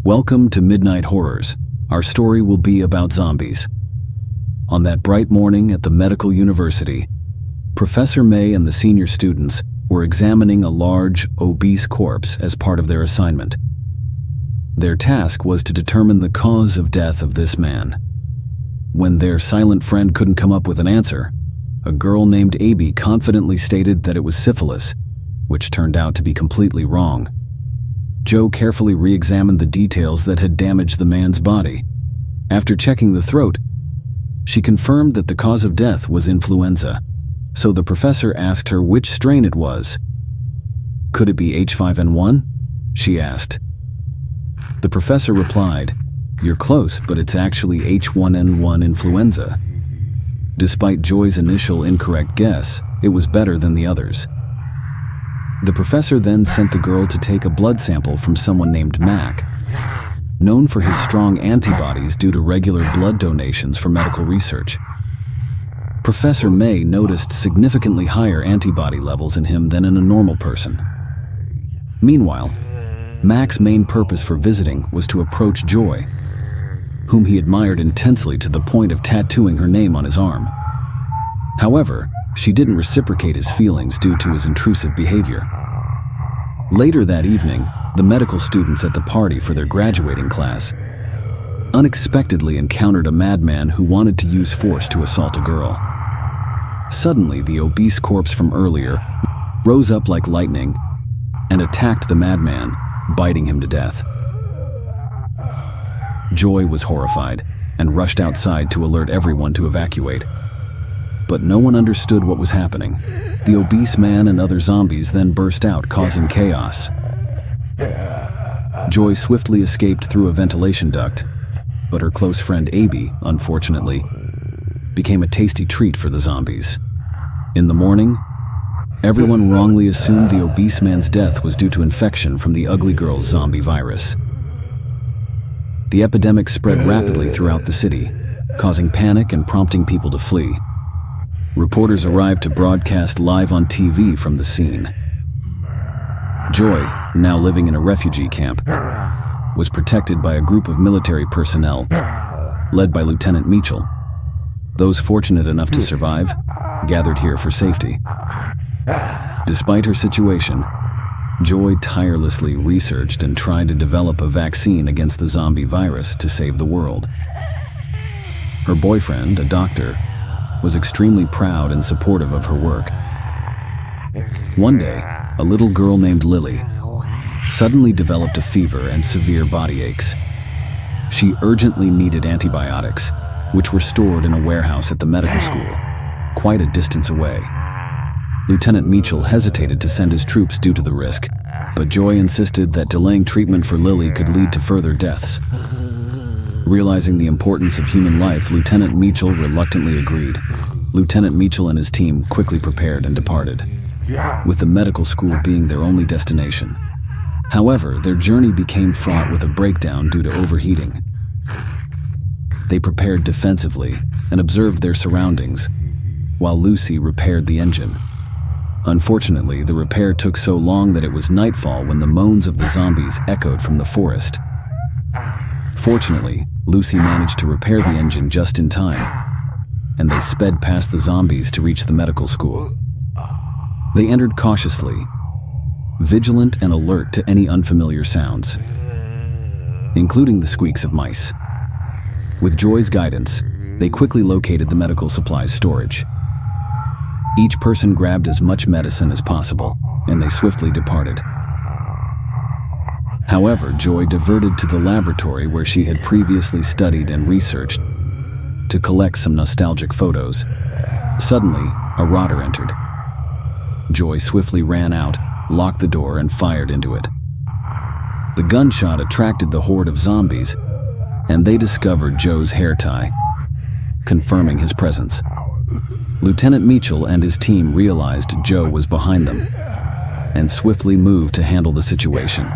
Welcome to Midnight Horrors. Our story will be about zombies. On that bright morning at the medical university, Professor May and the senior students were examining a large, obese corpse as part of their assignment. Their task was to determine the cause of death of this man. When their silent friend couldn't come up with an answer, a girl named Abby confidently stated that it was syphilis, which turned out to be completely wrong. Joe carefully re-examined the details that had damaged the man's body. After checking the throat, she confirmed that the cause of death was influenza, so the professor asked her which strain it was. "Could it be H5N1?" she asked. The professor replied, "You're close, but it's actually H1N1 influenza." Despite Joy's initial incorrect guess, it was better than the others. The professor then sent the girl to take a blood sample from someone named Mac, known for his strong antibodies due to regular blood donations for medical research. Professor May noticed significantly higher antibody levels in him than in a normal person. Meanwhile, Mac's main purpose for visiting was to approach Joy, whom he admired intensely to the point of tattooing her name on his arm. However, she didn't reciprocate his feelings due to his intrusive behavior. Later that evening, the medical students at the party for their graduating class unexpectedly encountered a madman who wanted to use force to assault a girl. Suddenly, the obese corpse from earlier rose up like lightning and attacked the madman, biting him to death. Joy was horrified and rushed outside to alert everyone to evacuate. But no one understood what was happening. The obese man and other zombies then burst out, causing chaos. Joy swiftly escaped through a ventilation duct, but her close friend Abby, unfortunately, became a tasty treat for the zombies. In the morning, everyone wrongly assumed the obese man's death was due to infection from the ugly girl's zombie virus. The epidemic spread rapidly throughout the city, causing panic and prompting people to flee. Reporters arrived to broadcast live on TV from the scene. Joy, now living in a refugee camp, was protected by a group of military personnel, led by Lieutenant Meachel. Those fortunate enough to survive gathered here for safety. Despite her situation, Joy tirelessly researched and tried to develop a vaccine against the zombie virus to save the world. Her boyfriend, a doctor, was extremely proud and supportive of her work. One day, a little girl named Lily suddenly developed a fever and severe body aches. She urgently needed antibiotics, which were stored in a warehouse at the medical school, quite a distance away. Lieutenant Meachel hesitated to send his troops due to the risk, but Joy insisted that delaying treatment for Lily could lead to further deaths. Realizing the importance of human life, Lieutenant Meachel reluctantly agreed. Lieutenant Meachel and his team quickly prepared and departed, with the medical school being their only destination. However, their journey became fraught with a breakdown due to overheating. They prepared defensively and observed their surroundings, while Lucy repaired the engine. Unfortunately, the repair took so long that it was nightfall when the moans of the zombies echoed from the forest. Fortunately, Lucy managed to repair the engine just in time, and they sped past the zombies to reach the medical school. They entered cautiously, vigilant and alert to any unfamiliar sounds, including the squeaks of mice. With Joy's guidance, they quickly located the medical supplies storage. Each person grabbed as much medicine as possible, and they swiftly departed. However, Joy diverted to the laboratory where she had previously studied and researched to collect some nostalgic photos. Suddenly, a rotter entered. Joy swiftly ran out, locked the door, and fired into it. The gunshot attracted the horde of zombies, and they discovered Joe's hair tie, confirming his presence. Lieutenant Meachel and his team realized Joe was behind them and swiftly moved to handle the situation.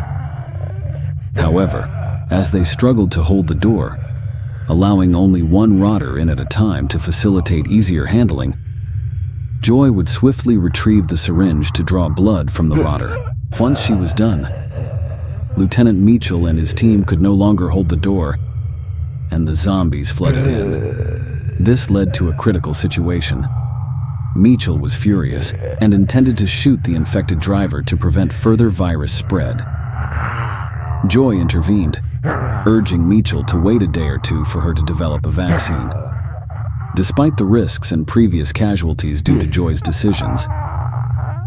However, as they struggled to hold the door, allowing only one rotter in at a time to facilitate easier handling, Joy would swiftly retrieve the syringe to draw blood from the rotter. Once she was done, Lieutenant Meachel and his team could no longer hold the door, and the zombies flooded in. This led to a critical situation. Meachel was furious and intended to shoot the infected driver to prevent further virus spread. Joy intervened, urging Meachel to wait a day or two for her to develop a vaccine. Despite the risks and previous casualties due to Joy's decisions,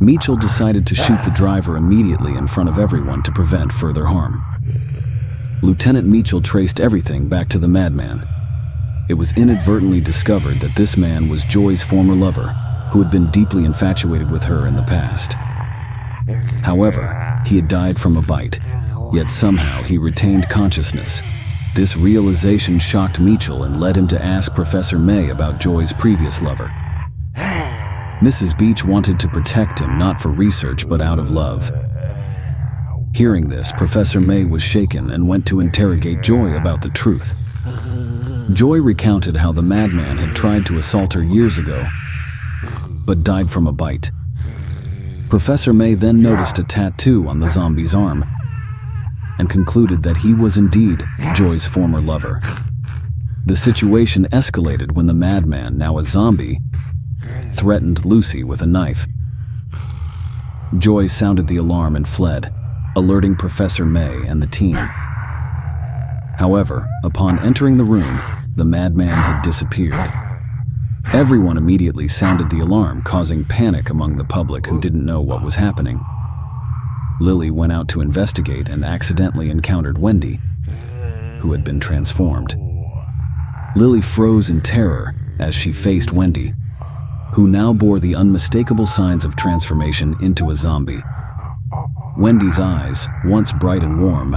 Meachel decided to shoot the driver immediately in front of everyone to prevent further harm. Lieutenant Meachel traced everything back to the madman. It was inadvertently discovered that this man was Joy's former lover, who had been deeply infatuated with her in the past. However, he had died from a bite, yet somehow he retained consciousness. This realization shocked Meachel and led him to ask Professor May about Joy's previous lover. Mrs. Beach wanted to protect him not for research but out of love. Hearing this, Professor May was shaken and went to interrogate Joy about the truth. Joy recounted how the madman had tried to assault her years ago, but died from a bite. Professor May then noticed a tattoo on the zombie's arm and concluded that he was indeed Joy's former lover. The situation escalated when the madman, now a zombie, threatened Lucy with a knife. Joy sounded the alarm and fled, alerting Professor May and the team. However, upon entering the room, the madman had disappeared. Everyone immediately sounded the alarm, causing panic among the public who didn't know what was happening. Lily went out to investigate and accidentally encountered Wendy, who had been transformed. Lily froze in terror as she faced Wendy, who now bore the unmistakable signs of transformation into a zombie. Wendy's eyes, once bright and warm,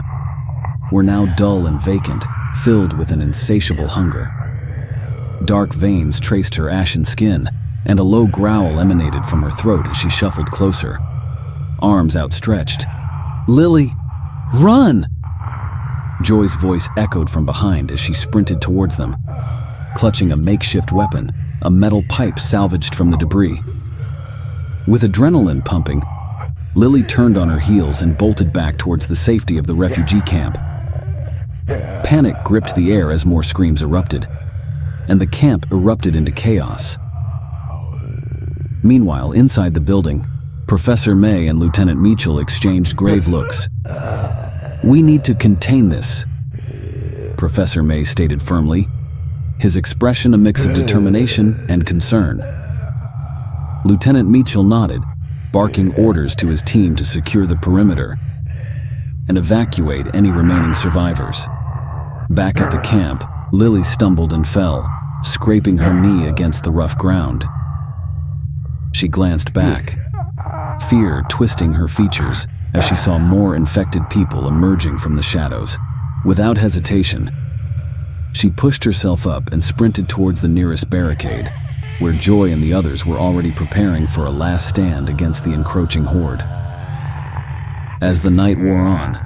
were now dull and vacant, filled with an insatiable hunger. Dark veins traced her ashen skin, and a low growl emanated from her throat as she shuffled closer, arms outstretched. "Lily, run!" Joy's voice echoed from behind as she sprinted towards them, clutching a makeshift weapon, a metal pipe salvaged from the debris. With adrenaline pumping, Lily turned on her heels and bolted back towards the safety of the refugee camp. Panic gripped the air as more screams erupted, and the camp erupted into chaos. Meanwhile, inside the building, Professor May and Lieutenant Meachel exchanged grave looks. "We need to contain this," Professor May stated firmly, his expression a mix of determination and concern. Lieutenant Meachel nodded, barking orders to his team to secure the perimeter and evacuate any remaining survivors. Back at the camp, Lily stumbled and fell, scraping her knee against the rough ground. She glanced back, fear twisting her features as she saw more infected people emerging from the shadows. Without hesitation, she pushed herself up and sprinted towards the nearest barricade, where Joy and the others were already preparing for a last stand against the encroaching horde. As the night wore on,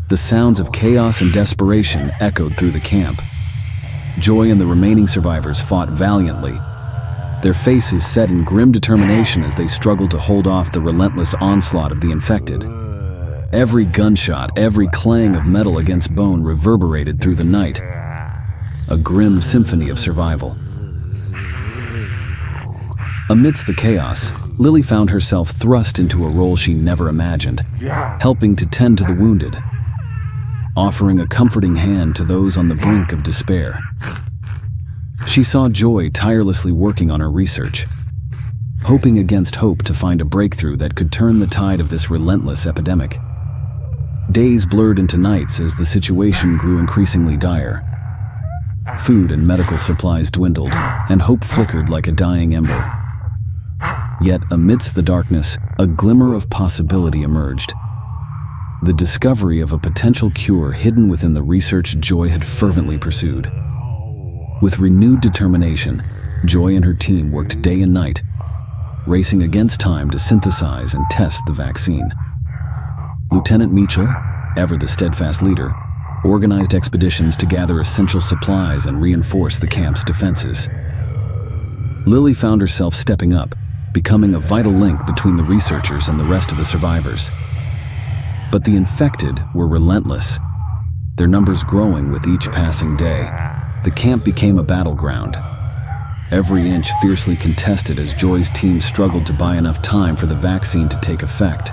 the sounds of chaos and desperation echoed through the camp. Joy and the remaining survivors fought valiantly, their faces set in grim determination as they struggled to hold off the relentless onslaught of the infected. Every gunshot, every clang of metal against bone reverberated through the night, a grim symphony of survival. Amidst the chaos, Lily found herself thrust into a role she never imagined, helping to tend to the wounded, offering a comforting hand to those on the brink of despair. She saw Joy tirelessly working on her research, hoping against hope to find a breakthrough that could turn the tide of this relentless epidemic. Days blurred into nights as the situation grew increasingly dire. Food and medical supplies dwindled, and hope flickered like a dying ember. Yet, amidst the darkness, a glimmer of possibility emerged. The discovery of a potential cure hidden within the research Joy had fervently pursued. With renewed determination, Joy and her team worked day and night, racing against time to synthesize and test the vaccine. Lieutenant Meachel, ever the steadfast leader, organized expeditions to gather essential supplies and reinforce the camp's defenses. Lily found herself stepping up, becoming a vital link between the researchers and the rest of the survivors. But the infected were relentless, their numbers growing with each passing day. The camp became a battleground, every inch fiercely contested as Joy's team struggled to buy enough time for the vaccine to take effect.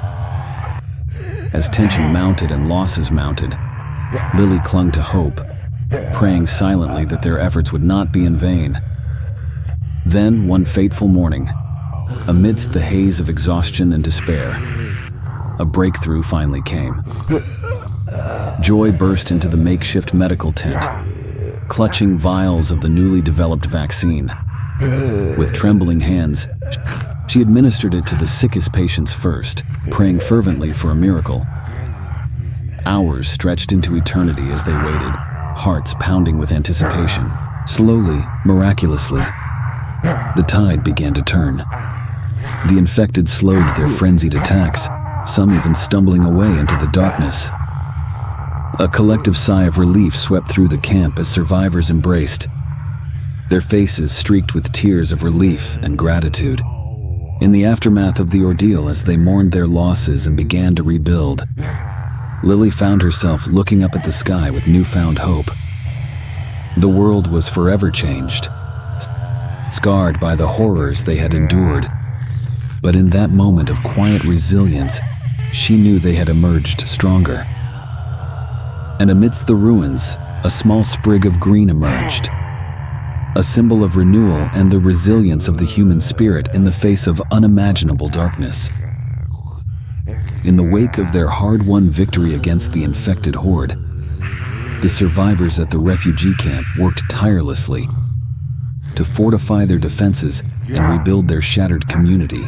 As tension mounted and losses mounted, Lily clung to hope, praying silently that their efforts would not be in vain. Then, one fateful morning, amidst the haze of exhaustion and despair, a breakthrough finally came. Joy burst into the makeshift medical tent, clutching vials of the newly developed vaccine. With trembling hands, she administered it to the sickest patients first, praying fervently for a miracle. Hours stretched into eternity as they waited, hearts pounding with anticipation. Slowly, miraculously, the tide began to turn. The infected slowed their frenzied attacks, some even stumbling away into the darkness. A collective sigh of relief swept through the camp as survivors embraced, their faces streaked with tears of relief and gratitude. In the aftermath of the ordeal, as they mourned their losses and began to rebuild, Lily found herself looking up at the sky with newfound hope. The world was forever changed, scarred by the horrors they had endured. But in that moment of quiet resilience, she knew they had emerged stronger. And amidst the ruins, a small sprig of green emerged, a symbol of renewal and the resilience of the human spirit in the face of unimaginable darkness. In the wake of their hard-won victory against the infected horde, the survivors at the refugee camp worked tirelessly to fortify their defenses and rebuild their shattered community.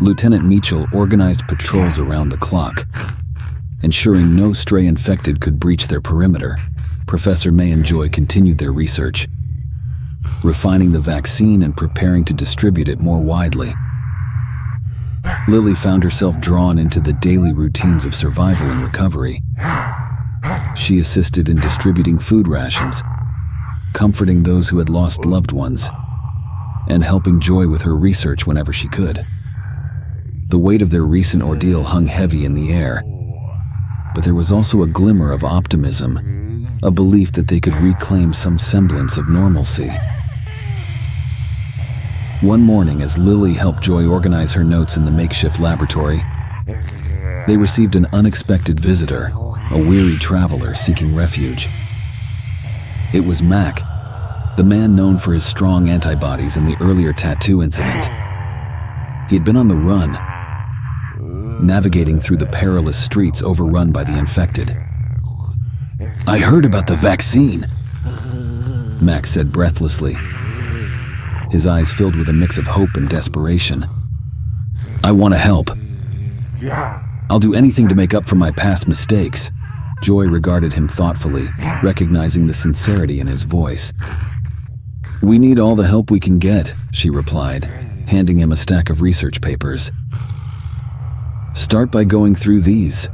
Lieutenant Meachel organized patrols around the clock, ensuring no stray infected could breach their perimeter. Professor May and Joy continued their research, refining the vaccine and preparing to distribute it more widely. Lily found herself drawn into the daily routines of survival and recovery. She assisted in distributing food rations, comforting those who had lost loved ones, and helping Joy with her research whenever she could. The weight of their recent ordeal hung heavy in the air, but there was also a glimmer of optimism, a belief that they could reclaim some semblance of normalcy. One morning, as Lily helped Joy organize her notes in the makeshift laboratory, they received an unexpected visitor, a weary traveler seeking refuge. It was Mac, the man known for his strong antibodies in the earlier tattoo incident. He had been on the run, navigating through the perilous streets overrun by the infected. "I heard about the vaccine," Max said breathlessly, his eyes filled with a mix of hope and desperation. "I want to help. I'll do anything to make up for my past mistakes." Joy regarded him thoughtfully, recognizing the sincerity in his voice. "We need all the help we can get," she replied, handing him a stack of research papers. "Start by going through these.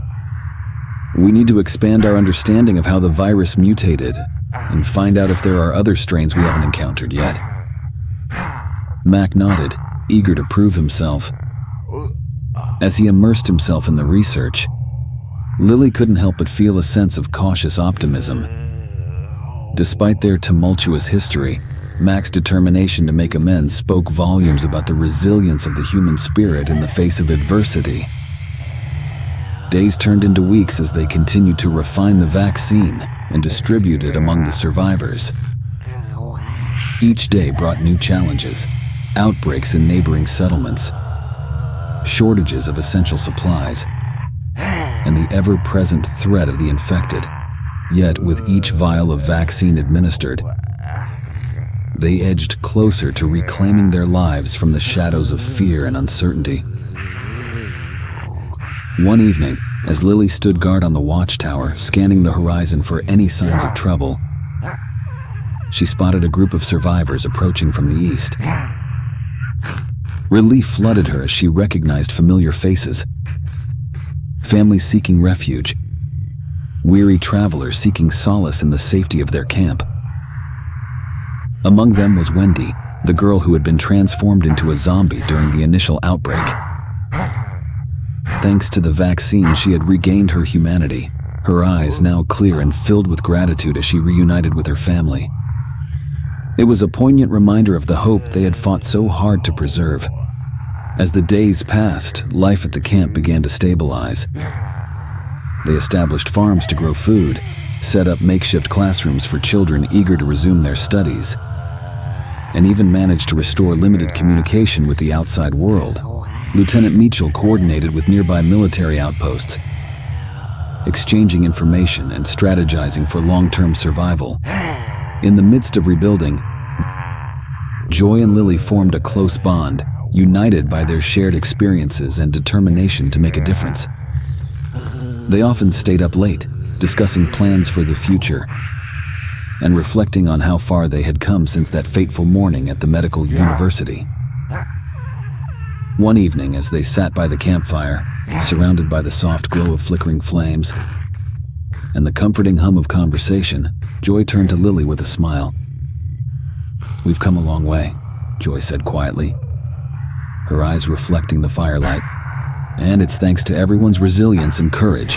We need to expand our understanding of how the virus mutated and find out if there are other strains we haven't encountered yet." Mac nodded, eager to prove himself. As he immersed himself in the research, Lily couldn't help but feel a sense of cautious optimism. Despite their tumultuous history, Mac's determination to make amends spoke volumes about the resilience of the human spirit in the face of adversity. Days turned into weeks as they continued to refine the vaccine and distribute it among the survivors. Each day brought new challenges, outbreaks in neighboring settlements, shortages of essential supplies, and the ever-present threat of the infected. Yet, with each vial of vaccine administered, they edged closer to reclaiming their lives from the shadows of fear and uncertainty. One evening, as Lily stood guard on the watchtower, scanning the horizon for any signs of trouble, she spotted a group of survivors approaching from the east. Relief flooded her as she recognized familiar faces. Families seeking refuge, weary travelers seeking solace in the safety of their camp. Among them was Wendy, the girl who had been transformed into a zombie during the initial outbreak. thanks to the vaccine, she had regained her humanity, her eyes now clear and filled with gratitude as she reunited with her family. It was a poignant reminder of the hope they had fought so hard to preserve. As the days passed, life at the camp began to stabilize. They established farms to grow food, set up makeshift classrooms for children eager to resume their studies, and even managed to restore limited communication with the outside world. Lieutenant Meachel coordinated with nearby military outposts, exchanging information and strategizing for long-term survival. In the midst of rebuilding, Joy and Lily formed a close bond, united by their shared experiences and determination to make a difference. They often stayed up late, discussing plans for the future, and reflecting on how far they had come since that fateful morning at the medical university. One evening, as they sat by the campfire, surrounded by the soft glow of flickering flames and the comforting hum of conversation, Joy turned to Lily with a smile. "We've come a long way," Joy said quietly, her eyes reflecting the firelight. "And it's thanks to everyone's resilience and courage."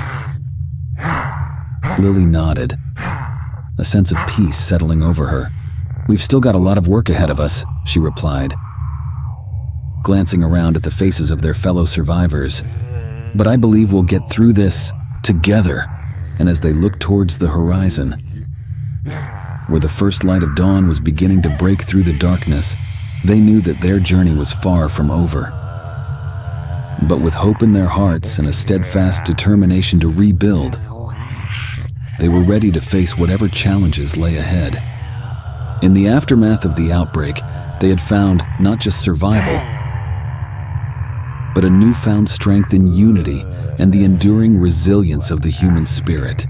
Lily nodded, a sense of peace settling over her. "We've still got a lot of work ahead of us," she replied, glancing around at the faces of their fellow survivors. "But I believe we'll get through this together." And as they looked towards the horizon, where the first light of dawn was beginning to break through the darkness, they knew that their journey was far from over. But with hope in their hearts and a steadfast determination to rebuild, they were ready to face whatever challenges lay ahead. In the aftermath of the outbreak, they had found not just survival, but a newfound strength in unity and the enduring resilience of the human spirit.